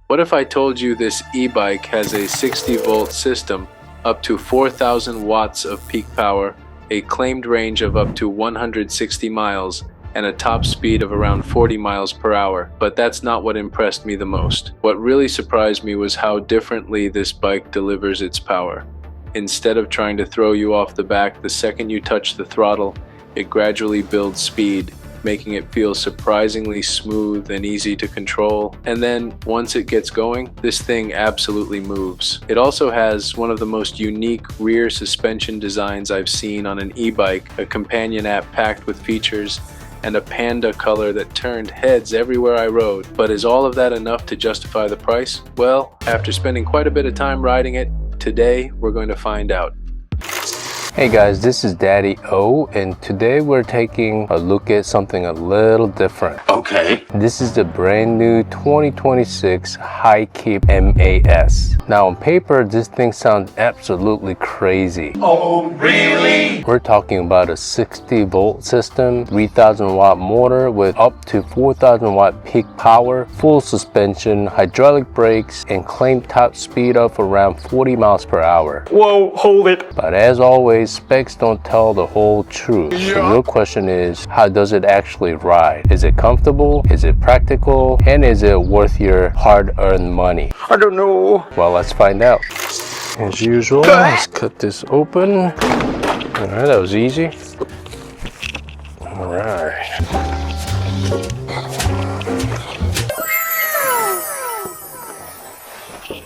What if I told you this e-bike has a 60-volt system, up to 4,000 watts of peak power, a claimed range of up to 160 miles, and a top speed of around 40 miles per hour? But that's not what impressed me the most. What really surprised me was how differently this bike delivers its power. Instead of trying to throw you off the back the second you touch the throttle, it gradually builds speed, making it feel surprisingly smooth and easy to control. And then, once it gets going, this thing absolutely moves. It also has one of the most unique rear suspension designs I've seen on an e-bike, a companion app packed with features, and a Panda color that turned heads everywhere I rode. But is all of that enough to justify the price? Well, after spending quite a bit of time riding it, today we're going to find out. Hey guys, this is Daddy O, and today we're taking a look at something a little different. Okay. This is the brand new 2026 Hikeep MA-S. Now on paper, this thing sounds absolutely crazy. Oh, really? We're talking about a 60-volt system, 3,000 watt motor with up to 4,000 watt peak power, full suspension, hydraulic brakes, and claimed top speed of around 40 miles per hour. Whoa, hold it. But as always, specs don't tell the whole truth. The real question is, how does it actually ride? Is it comfortable? Is it practical? And is it worth your hard-earned money? I don't know. Well, let's find out. As usual, let's cut this open. Alright, that was easy. Alright.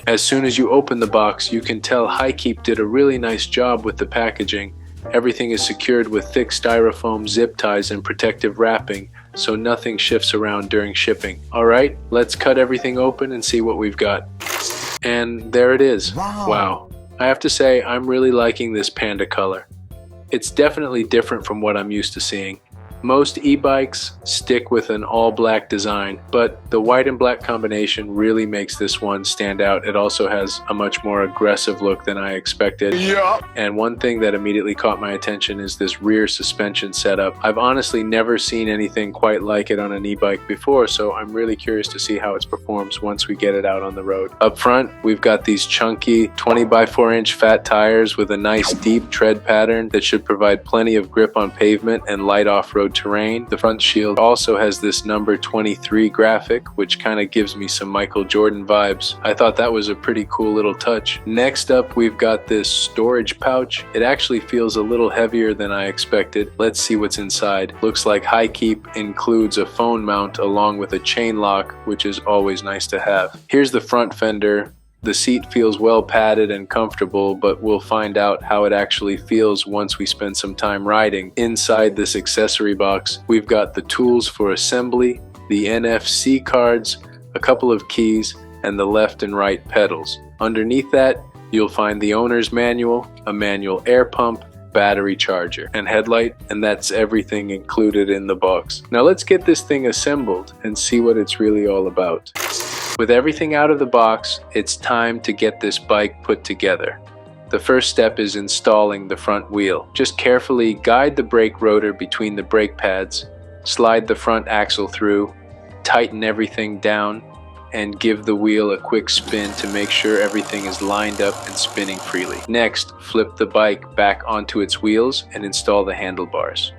As soon as you open the box, you can tell Hikeep did a really nice job with the packaging. Everything is secured with thick styrofoam zip ties and protective wrapping, so nothing shifts around during shipping. Alright, let's cut everything open and see what we've got. And there it is. Wow. I have to say, I'm really liking this Panda color. It's definitely different from what I'm used to seeing. Most e-bikes stick with an all-black design, but the white and black combination really makes this one stand out. It also has a much more aggressive look than I expected. Yeah. And one thing that immediately caught my attention is this rear suspension setup. I've honestly never seen anything quite like it on an e-bike before, so I'm really curious to see how it performs once we get it out on the road. Up front, we've got these chunky 20 by 4 inch fat tires with a nice deep tread pattern that should provide plenty of grip on pavement and light off-road terrain. The front shield also has this number 23 graphic, which kind of gives me some Michael Jordan vibes. I thought that was a pretty cool little touch. Next up, we've got this storage pouch. It actually feels a little heavier than I expected. Let's see what's inside. Looks like Hikeep includes a phone mount along with a chain lock, which is always nice to have. Here's the front fender. The seat feels well padded and comfortable, but we'll find out how it actually feels once we spend some time riding. Inside this accessory box, we've got the tools for assembly, the NFC cards, a couple of keys, and the left and right pedals. Underneath that, you'll find the owner's manual, a manual air pump, battery charger, and headlight, and that's everything included in the box. Now let's get this thing assembled and see what it's really all about. With everything out of the box, it's time to get this bike put together. The first step is installing the front wheel. Just carefully guide the brake rotor between the brake pads, slide the front axle through, tighten everything down, and give the wheel a quick spin to make sure everything is lined up and spinning freely. Next, flip the bike back onto its wheels and install the handlebars.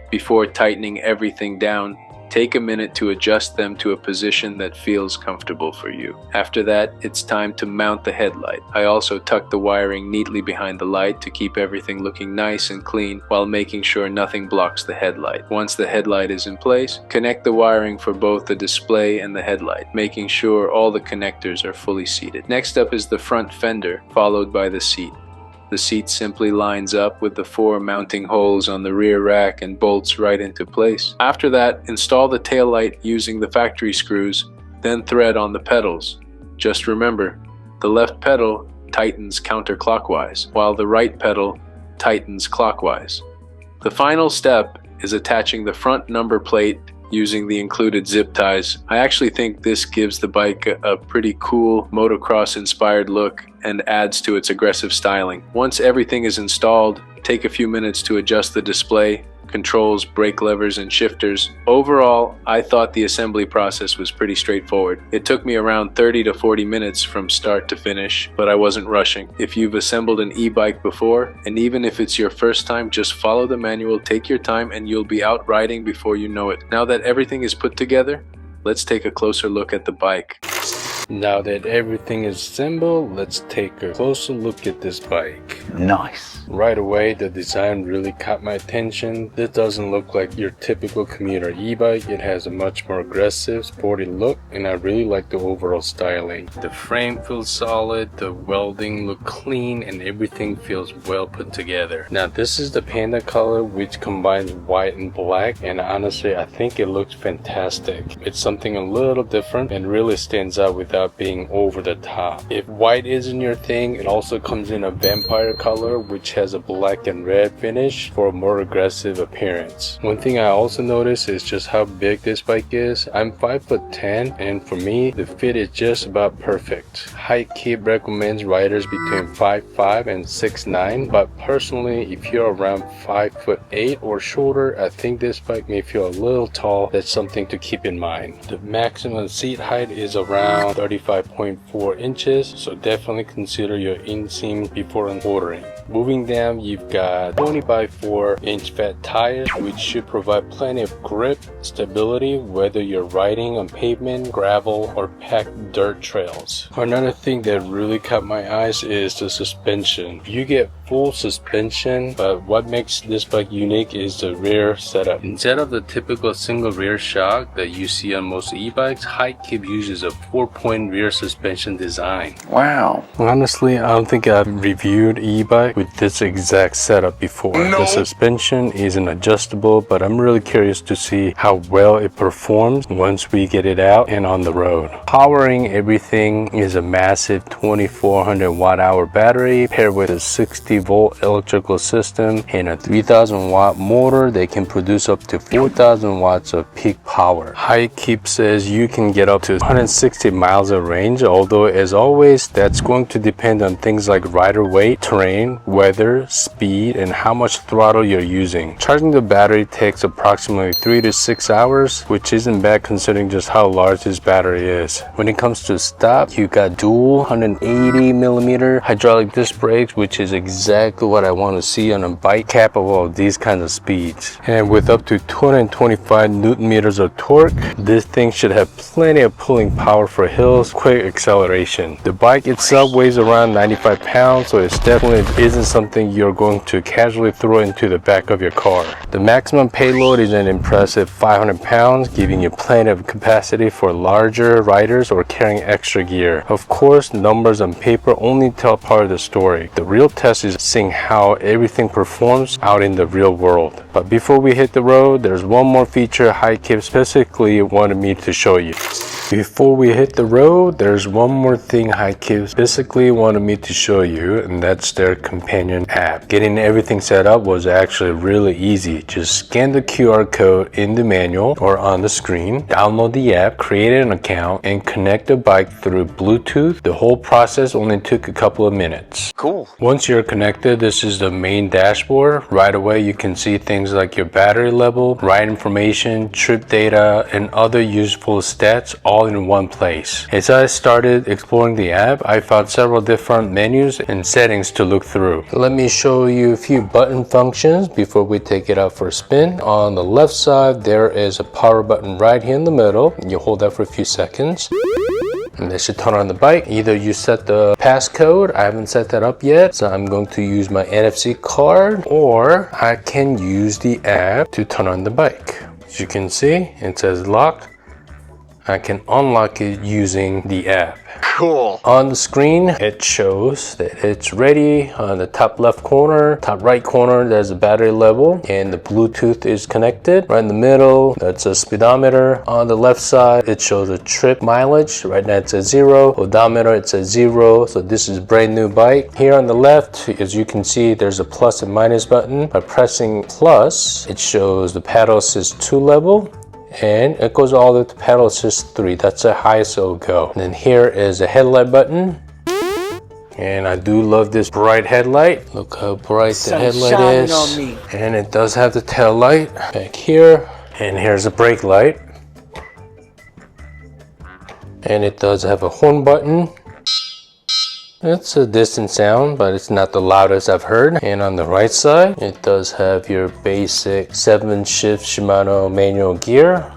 Before tightening everything down, take a minute to adjust them to a position that feels comfortable for you. After that, it's time to mount the headlight. I also tucked the wiring neatly behind the light to keep everything looking nice and clean while making sure nothing blocks the headlight. Once the headlight is in place, connect the wiring for both the display and the headlight, making sure all the connectors are fully seated. Next up is the front fender, followed by the seat. The seat simply lines up with the 4 mounting holes on the rear rack and bolts right into place. After that, install the taillight using the factory screws, then thread on the pedals. Just remember, the left pedal tightens counterclockwise, while the right pedal tightens clockwise. The final step is attaching the front number plate using the included zip ties. I actually think this gives the bike a pretty cool motocross inspired look and adds to its aggressive styling. Once everything is installed, take a few minutes to adjust the display, controls, brake levers, and shifters. Overall, I thought the assembly process was pretty straightforward. It took me around 30 to 40 minutes from start to finish, but I wasn't rushing. If you've assembled an e-bike before, and even if it's your first time, just follow the manual, take your time, and you'll be out riding before you know it. Now that everything is put together, let's take a closer look at the bike. Now that everything is assembled, let's take a closer look at this bike. Nice. Right away, the design really caught my attention. This doesn't look like your typical commuter e-bike. It has a much more aggressive, sporty look, and I really like the overall styling. The frame feels solid, the welding look clean, and everything feels well put together. Now this is the Panda color, which combines white and black, and honestly I think it looks fantastic. It's something a little different and really stands out without being over the top. If white isn't your thing, it also comes in a vampire color, which has a black and red finish for a more aggressive appearance. One thing I also noticed is just how big this bike is. I'm 5'10", and for me the fit is just about perfect. HighKeep recommends riders between 5'5" and 6'9", but personally if you're around 5'8" or shorter, I think this bike may feel a little tall. That's something to keep in mind. The maximum seat height is around 35.4 inches, so definitely consider your inseam before ordering. Moving down, you've got 20x4 inch fat tires, which should provide plenty of grip, stability, whether you're riding on pavement, gravel, or packed dirt trails. Another thing that really caught my eyes is the suspension. You get full suspension, but what makes this bike unique is the rear setup. Instead of the typical single rear shock that you see on most e-bikes, HighKeep uses a 4-point rear suspension design. Wow. Honestly, I don't think I've reviewed e-bike with this exact setup before. The suspension isn't adjustable, but I'm really curious to see how well it performs once we get it out and on the road. Powering everything is a massive 2400 watt-hour battery paired with a 60-volt electrical system and a 3000 watt motor that can produce up to 4000 watts of peak power. HighKeep says you can get up to 160 miles of range, although as always that's going to depend on things like rider weight, terrain, weather, speed, and how much throttle you're using. Charging the battery takes approximately 3 to 6 hours, which isn't bad considering just how large this battery is. When it comes to stop, you got dual 180mm hydraulic disc brakes, which is exactly what I want to see on a bike capable of these kinds of speeds. And with up to 225 newton meters of torque, this thing should have plenty of pulling power for hills, quick acceleration. The bike itself weighs around 95 pounds, so it's definitely isn't something you're going to casually throw into the back of your car. The maximum payload is an impressive 500 pounds, giving you plenty of capacity for larger riders or carrying extra gear. Of course, numbers on paper only tell part of the story. The real test is seeing how everything performs out in the real world. But before we hit the road, there's one more feature HighKeep specifically wanted me to show you. Before we hit the road, there's one more thing HighKeep basically wanted me to show you, and that's their companion app. Getting everything set up was actually really easy. Just scan the QR code in the manual or on the screen, download the app, create an account, and connect the bike through Bluetooth. The whole process only took a couple of minutes. Cool. Once you're connected, this is the main dashboard. Right away, you can see things like your battery level, ride information, trip data, and other useful stats all in one place. As I started exploring the app, I found several different menus and settings to look through. Let me show you a few button functions before we take it out for a spin. On the left side, there is a power button right here in the middle. You hold that for a few seconds. And that should turn on the bike. Either you set the passcode, I haven't set that up yet, so I'm going to use my NFC card, or I can use the app to turn on the bike. As you can see, it says lock. I can unlock it using the app. Cool. On the screen, it shows that it's ready. On the top left corner, top right corner, there's a battery level and the Bluetooth is connected. Right in the middle, that's a speedometer. On the left side, it shows a trip mileage. Right now it says 0. Odometer, it says 0. So this is brand new bike. Here on the left, as you can see, there's a plus and minus button. By pressing plus, it shows the pedal assist 2 level. And it goes all the way to pedal assist 3. That's the highest it'll go. And then here is a headlight button. And I do love this bright headlight. Look how bright the headlight is. On me. And it does have the tail light back here. And here's a brake light. And it does have a horn button. It's a distant sound, but it's not the loudest I've heard. And on the right side, it does have your basic 7-shift Shimano manual gear.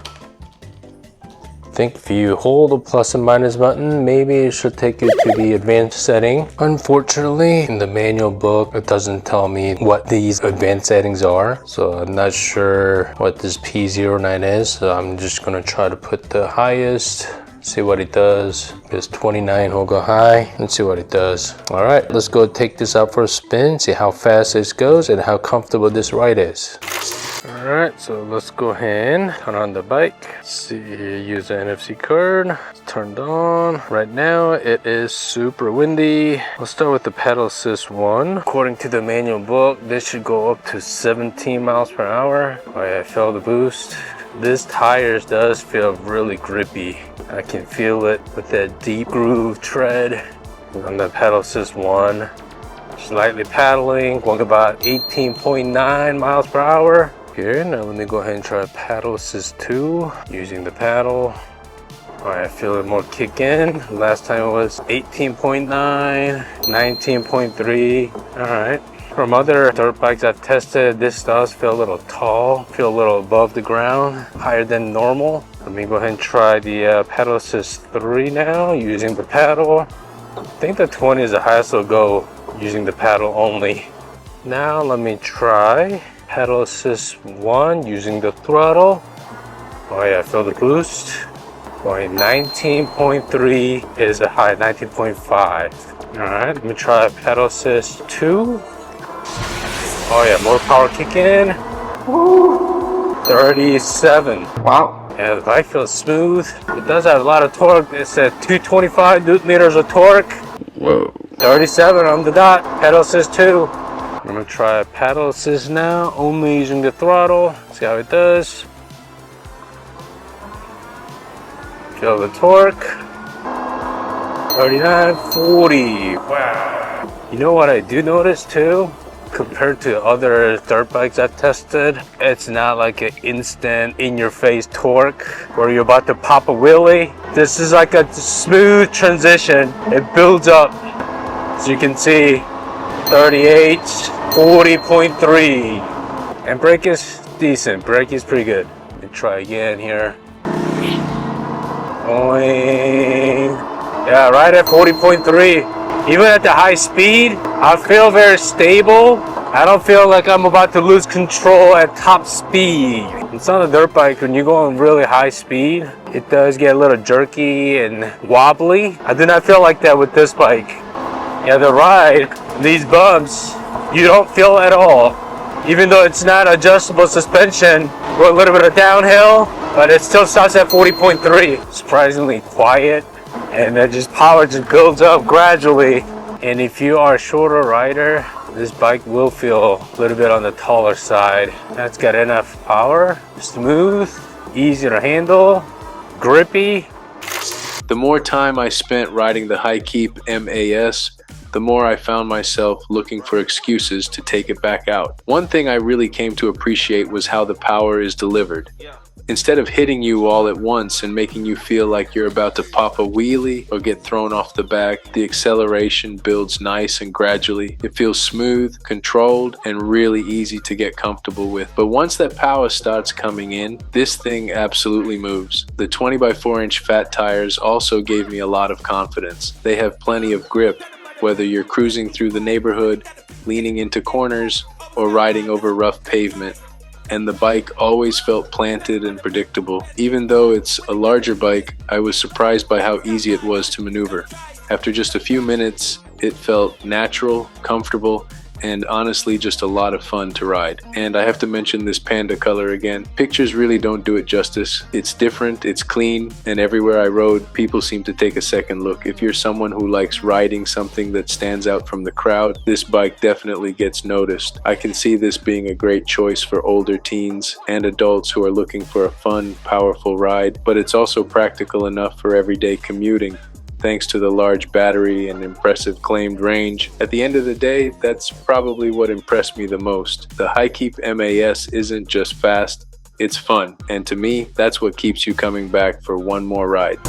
I think if you hold the plus and minus button, maybe it should take you to the advanced setting. Unfortunately, in the manual book, it doesn't tell me what these advanced settings are. So I'm not sure what this P09 is. So I'm just gonna try to put the highest, see what it does. This 29 will go high. Let's see what it does. All right, let's go take this out for a spin, see how fast this goes and how comfortable this ride is. All right, so let's go ahead, turn on the bike. See, use the NFC card. It's turned on. Right now, it is super windy. Let's start with the pedal assist one. According to the manual book, this should go up to 17 miles per hour. Oh yeah, I felt the boost. This tires does feel really grippy. I can feel it with that deep groove tread on the pedal assist one. Slightly paddling, going about 18.9 miles per hour. Here, now let me go ahead and try paddle assist 2 using the paddle. All right, I feel it more kick in. Last time it was 18.9, 19.3. All right. From other dirt bikes I've tested, this does feel a little tall, feel a little above the ground, higher than normal. Let me go ahead and try the pedal assist 3 now using the paddle. I think the 20 is the highest it'll go using the paddle only. Now let me try pedal assist 1 using the throttle. Oh yeah, feel the boost. Going 19.3 is a high, 19.5. All right, let me try pedal assist 2. Oh yeah, more power kick in. Woo. 37. Wow. Yeah, the bike feels smooth. It does have a lot of torque. It's at 225 Newton meters of torque. Whoa. 37 on the dot. Pedal assist 2. I'm gonna try pedal assist now, only using the throttle. See how it does. Feel the torque. 39, 40. Wow. You know what I do notice too? Compared to other dirt bikes I've tested, it's not like an instant in-your-face torque where you're about to pop a wheelie. This is like a smooth transition. It builds up. As you can see, 38, 40.3. And brake is decent. Brake is pretty good. Let me try again here. Going, yeah, right at 40.3. Even at the high speed, I feel very stable. I don't feel like I'm about to lose control at top speed. It's on a dirt bike, when you go on really high speed, it does get a little jerky and wobbly. I do not feel like that with this bike. Yeah, the ride, these bumps, you don't feel at all. Even though it's not adjustable suspension, we're a little bit of downhill, but it still starts at 40.3. Surprisingly quiet. And that just power just builds up gradually. And if you are a shorter rider, this bike will feel a little bit on the taller side. That's got enough power, smooth, easy to handle, grippy. The more time I spent riding the Hikeep MA-S, the more I found myself looking for excuses to take it back out. One thing I really came to appreciate was how the power is delivered. Instead of hitting you all at once and making you feel like you're about to pop a wheelie or get thrown off the back, the acceleration builds nice and gradually. It feels smooth, controlled, and really easy to get comfortable with. But once that power starts coming in, this thing absolutely moves. The 20x4-inch fat tires also gave me a lot of confidence. They have plenty of grip, whether you're cruising through the neighborhood, leaning into corners, or riding over rough pavement. And the bike always felt planted and predictable. Even though it's a larger bike, I was surprised by how easy it was to maneuver. After just a few minutes, it felt natural, comfortable, and honestly just a lot of fun to ride. And I have to mention this Panda color again. Pictures really don't do it justice. It's different, it's clean, and everywhere I rode, people seem to take a second look. If you're someone who likes riding something that stands out from the crowd, this bike definitely gets noticed. I can see this being a great choice for older teens and adults who are looking for a fun, powerful ride, but it's also practical enough for everyday commuting. thanks to the large battery and impressive claimed range. At the end of the day, that's probably what impressed me the most. The Hikeep MA-S isn't just fast, it's fun, and to me, that's what keeps you coming back for one more ride.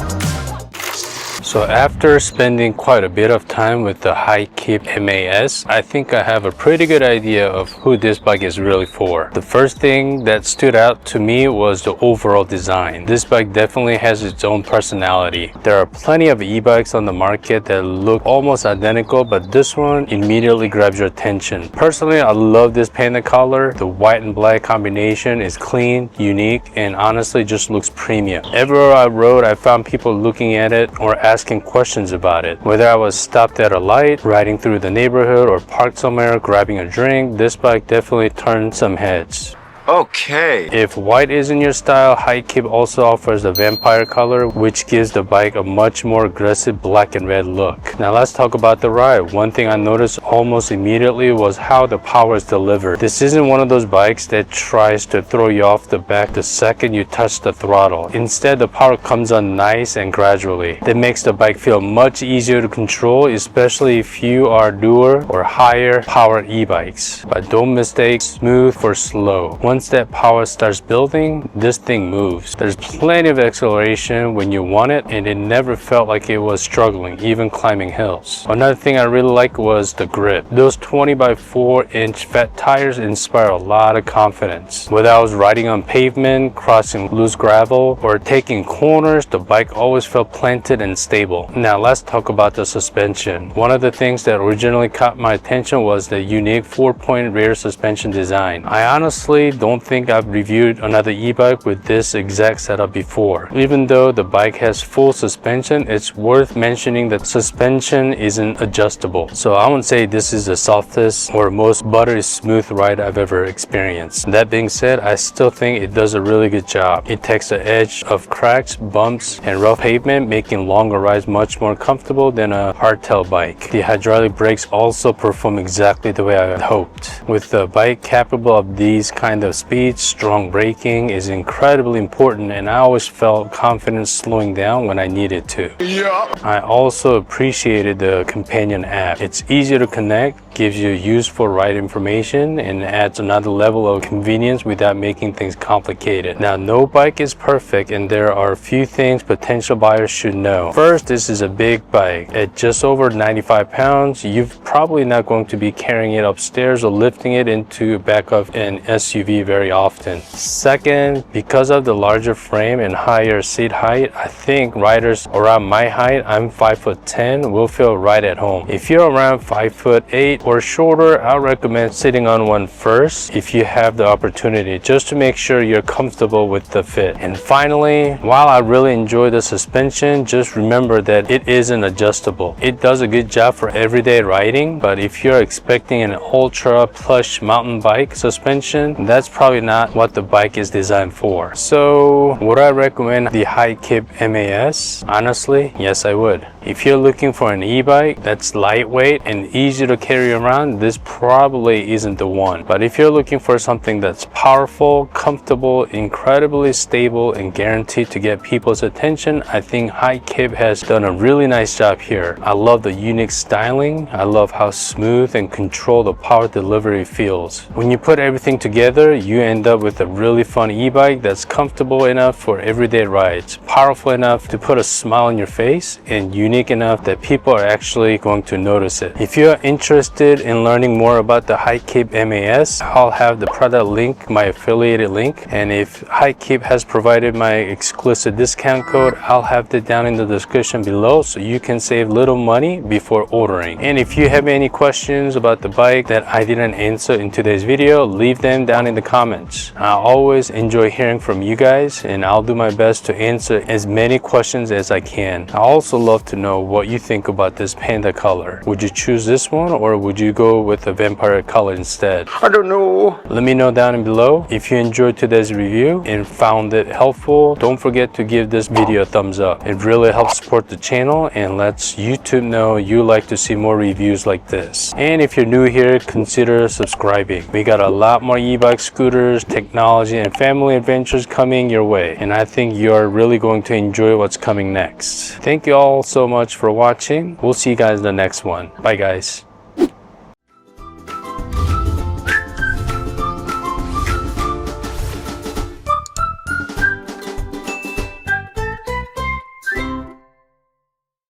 So after spending quite a bit of time with the Hikeep MA-S, I think I have a pretty good idea of who this bike is really for. The first thing that stood out to me was the overall design. This bike definitely has its own personality. There are plenty of e-bikes on the market that look almost identical, but this one immediately grabs your attention. Personally, I love this Panda color. The white and black combination is clean, unique, and honestly just looks premium. Everywhere I rode, I found people looking at it or asking questions about it. Whether I was stopped at a light, riding through the neighborhood, or parked somewhere grabbing a drink, this bike definitely turned some heads. Okay. If white isn't your style, Hikeep also offers the vampire color, which gives the bike a much more aggressive black and red look. Now let's talk about the ride. One thing I noticed almost immediately was how the power is delivered. This isn't one of those bikes that tries to throw you off the back the second you touch the throttle. Instead, the power comes on nice and gradually. That makes the bike feel much easier to control, especially if you are newer or higher powered e-bikes. But don't mistake smooth for slow. Once that power starts building, this thing moves. There's plenty of acceleration when you want it, and it never felt like it was struggling, even climbing hills. Another thing I really liked was the grip. Those 20x4-inch fat tires inspire a lot of confidence. Whether I was riding on pavement, crossing loose gravel, or taking corners, the bike always felt planted and stable. Now let's talk about the suspension. One of the things that originally caught my attention was the unique 4-point rear suspension design. I honestly don't think I've reviewed another e-bike with this exact setup before. Even though the bike has full suspension, it's worth mentioning that suspension isn't adjustable. So I wouldn't say this is the softest or most buttery smooth ride I've ever experienced. That being said, I still think it does a really good job. It takes the edge of cracks, bumps, and rough pavement, making longer rides much more comfortable than a hardtail bike. The hydraulic brakes also perform exactly the way I hoped. With the bike capable of these kind of speed, strong braking is incredibly important, and I always felt confident slowing down when I needed to. Yeah. I also appreciated the companion app. It's easy to connect, gives you useful ride information, and adds another level of convenience without making things complicated. Now, no bike is perfect, and there are a few things potential buyers should know. First, this is a big bike. At just over 95 pounds, you're probably not going to be carrying it upstairs or lifting it into back of an SUV very often. Second, because of the larger frame and higher seat height, I think riders around my height, I'm 5'10", will feel right at home. If you're around 5'8" or shorter, I recommend sitting on one first if you have the opportunity, just to make sure you're comfortable with the fit. And finally, while I really enjoy the suspension, just remember that it isn't adjustable. It does a good job for everyday riding, but if you're expecting an ultra plush mountain bike suspension, that's probably not what the bike is designed for. So would I recommend the Hikeep MA-S? Honestly, yes, I would. If you're looking for an e-bike that's lightweight and easy to carry around, this probably isn't the one. But if you're looking for something that's powerful, comfortable, incredibly stable, and guaranteed to get people's attention, I think Hikeep has done a really nice job here. I love the unique styling. I love how smooth and controlled the power delivery feels. When you put everything together, you end up with a really fun e-bike that's comfortable enough for everyday rides, powerful enough to put a smile on your face, and unique enough that people are actually going to notice it. If you're interested in learning more about the Hikeep MA-S, I'll have the product link, my affiliated link, and if Hikeep has provided my exclusive discount code, I'll have that down in the description below so you can save little money before ordering. And if you have any questions about the bike that I didn't answer in today's video, leave them down in the comments. I always enjoy hearing from you guys, and I'll do my best to answer as many questions as I can. I also love to know what you think about this Panda color. Would you choose this one, or would you go with the vampire color instead? I don't know. Let me know down below. If you enjoyed today's review and found it helpful, don't forget to give this video a thumbs up. It really helps support the channel and lets YouTube know you like to see more reviews like this. And if you're new here, consider subscribing. We got a lot more e-bike, scooters, technology, and family adventures coming your way, and I think you're really going to enjoy what's coming next. Thank you all so much much for watching. We'll see you guys in the next one. Bye guys.